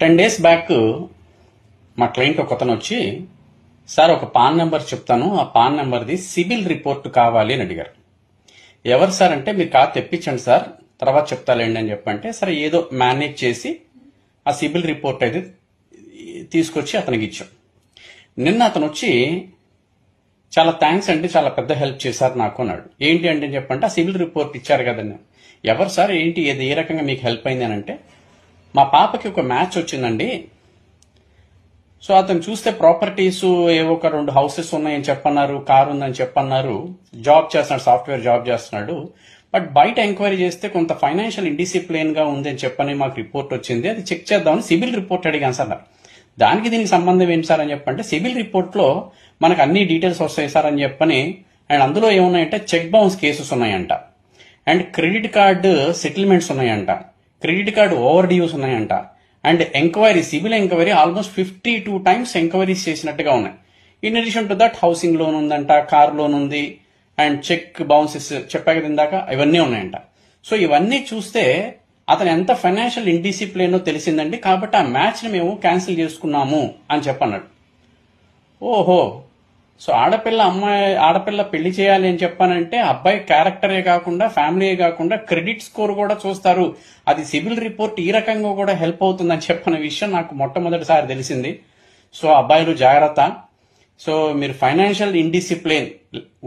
10 days back మా client ఒకతను వచ్చి, సార్ ఒక పాన్ నెంబర్ చెప్తాను, ఆ పాన్ నెంబర్ది సిబిల్ రిపోర్ట్ కావాలి అని అడిగారు. ఎవరు సార్ అంటే, మీరు కాదు తెప్పించండి సార్, తర్వాత చెప్తాలేండి అని చెప్పంటే, సరే ఏదో మేనేజ్ చేసి ఆ సిబిల్ రిపోర్ట్ అయితే తీసుకొచ్చి అతనికి ఇచ్చాం. నిన్న అతను వచ్చి, చాలా థ్యాంక్స్ అండి, చాలా పెద్ద హెల్ప్ చేశారు నాకు అన్నాడు. ఏంటి అంటే చెప్పంటే, ఆ సిబిల్ రిపోర్ట్ ఇచ్చారు కదండి. ఎవరు సార్, ఏంటి, ఏది ఏ రకంగా మీకు హెల్ప్ అయింది అని అంటే, మా పాపకి ఒక మ్యాచ్ వచ్చిందండి. సో అతను చూస్తే ప్రాపర్టీస్ ఏవో ఒక 2 హౌసెస్ ఉన్నాయని చెప్పన్నారు, కారు ఉందని చెప్పన్నారు, జాబ్ చేస్తున్నాడు, సాఫ్ట్వేర్ జాబ్ చేస్తున్నాడు. బట్ బయట ఎంక్వైరీ చేస్తే కొంత ఫైనాన్షియల్ ఇండిసిప్లిన్ గా ఉంది అని చెప్పని మాకు రిపోర్ట్ వచ్చింది, అది చెక్ చేద్దామని సిబిల్ రిపోర్ట్ అడిగాను సార్. దానికి దీనికి సంబంధం ఏంటి సార్ అని చెప్పంటే, సిబిల్ రిపోర్ట్ లో మనకు అన్ని డీటెయిల్స్ వస్తాయి సార్ అని చెప్పని, అండ్ అందులో ఏమున్నాయంటే చెక్ బౌన్స్ కేసెస్ ఉన్నాయంట, అండ్ క్రెడిట్ కార్డు సెటిల్మెంట్స్ ఉన్నాయంట, క్రెడిట్ కార్డు ఓవర్ డ్యూస్ ఉన్నాయంట, and enquiry, CIBIL enquiry almost 52 times enquiries చేసినట్టుగా ఉన్నాయి. In addition to that housing loan ఉందంట, కార్ లోన్ ఉంది, అండ్ చెక్ బౌన్సెస్ చెప్పా కదా ఇందాక, ఇవన్నీ ఉన్నాయంట. సో ఇవన్నీ చూస్తే అతను ఎంత ఫైనాన్షియల్ ఇండిసిప్లిన్ తెలిసిందండి, కాబట్టి ఆ మ్యాచ్ ని మేము క్యాన్సిల్ చేసుకున్నాము అని చెప్పన్నాడు. ఓహో, సో ఆడపిల్ల పెళ్లి చేయాలి అని చెప్పానంటే అబ్బాయి క్యారెక్టరే కాకుండా, ఫ్యామిలీయే కాకుండా క్రెడిట్ స్కోర్ కూడా చూస్తారు, అది సిబిల్ రిపోర్ట్ ఈ రకంగా కూడా హెల్ప్ అవుతుందని చెప్పిన విషయం నాకు మొట్టమొదటిసారి తెలిసింది. సో అబ్బాయిలు జాగ్రత్త. సో మీరు ఫైనాన్షియల్ ఇండిసిప్లిన్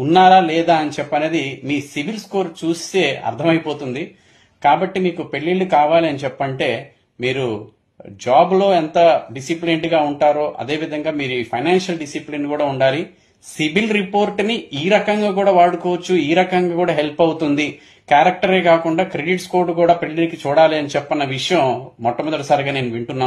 ఉన్నారా లేదా అని చెప్పనేది మీ సిబిల్ స్కోర్ చూస్తే అర్థమైపోతుంది. కాబట్టి మీకు పెళ్లిళ్ళు కావాలి అని చెప్పంటే, మీరు జాబ్ లో ఎంత డిసిప్లిన్డ్ గా ఉంటారో అదేవిధంగా మీరు ఫైనాన్షియల్ డిసిప్లిన్ కూడా ఉండాలి. సిబిల్ రిపోర్ట్ ని ఈ రకంగా కూడా వాడుకోవచ్చు, ఈ రకంగా కూడా హెల్ప్ అవుతుంది. క్యారెక్టరే కాకుండా క్రెడిట్ స్కోర్ కూడా పెళ్లికి చూడాలి అని చెప్పన్న విషయం మొట్టమొదటిసారిగా నేను వింటున్నాను.